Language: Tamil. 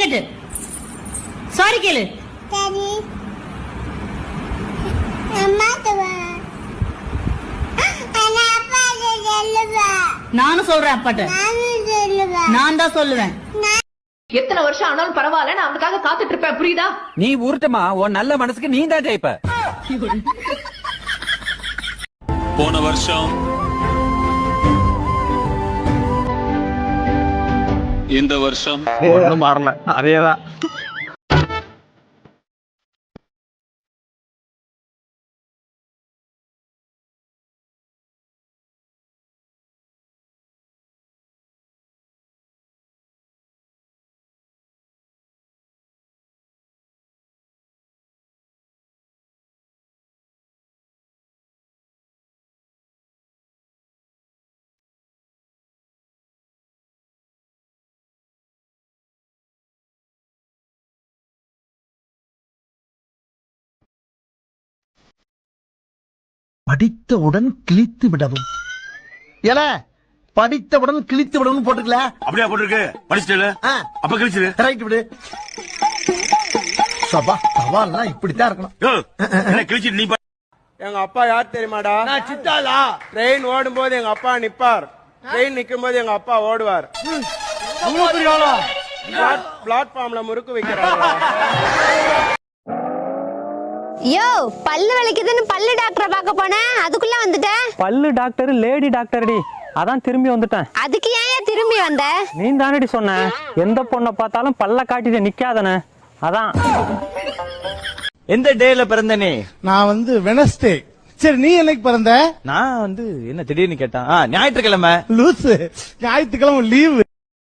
கேட்டு சாரி கேளு. நானும் சொல்றேன் அப்பாட்ட. நான் தான் சொல்லுவேன். எத்தனை வருஷம் ஆனாலும் பரவாயில்ல, நான் அவனுக்காக காத்துட்டு இருப்பேன். புரியுதா? நீ உருட்டுமா, உன் நல்ல மனசுக்கு நீ தான் ஜெயிப்ப. போன வருஷம் இந்த வருஷம் ஒண்ணும் மாறல, அதேதான். படித்தவுடன் கிழித்து விடவும். ஏல படித்தவுடன் கிழித்து விடவும் போட்டுக்கல. அப்படியே போட்டுருக்கு. படிச்சிட்டு அப்ப கிழிச்சிரு. ரைட் விடு. சபா சவால்லாம் இப்படித்தான் இருக்கணும். கிழிச்சிட்டு நீ எங்க அப்பா யார் தெரியுமாடா? நான் சித்தாளா. ட்ரெயின் ஓடும் போது எங்க அப்பா நிப்பார், ட்ரெயின் நிக்கும் போது எங்க அப்பா ஓடுவார். பிளாட்ஃபார்ம்ல முறுக்கு வைக்கிறாங்க. யோ, பல்லு வலிக்குதுன்னு பல்லு டாக்டரை பார்க்க போனேன், அதுக்குள்ள வந்துட்டேன். பல்லு டாக்டர் லேடி டாக்டர்டி, அதான் திரும்பி வந்துட்டேன். அதுக்கு ஏன் திரும்பி வந்த? நீ தானடி சொன்ன எந்த பொண்ணை பார்த்தாலும் பல்ல காட்டிட்டு நிக்காதன, அதான். எந்த டேல பிறந்த நீ? நான் வெனஸ்டே. சரி, நீ என்னைக்கு பிறந்த? நான் என்ன திடீர்னு கேட்டான். ஞாயிற்றுக்கிழமை. லூசு, ஞாயிற்றுக்கிழமை லீவு.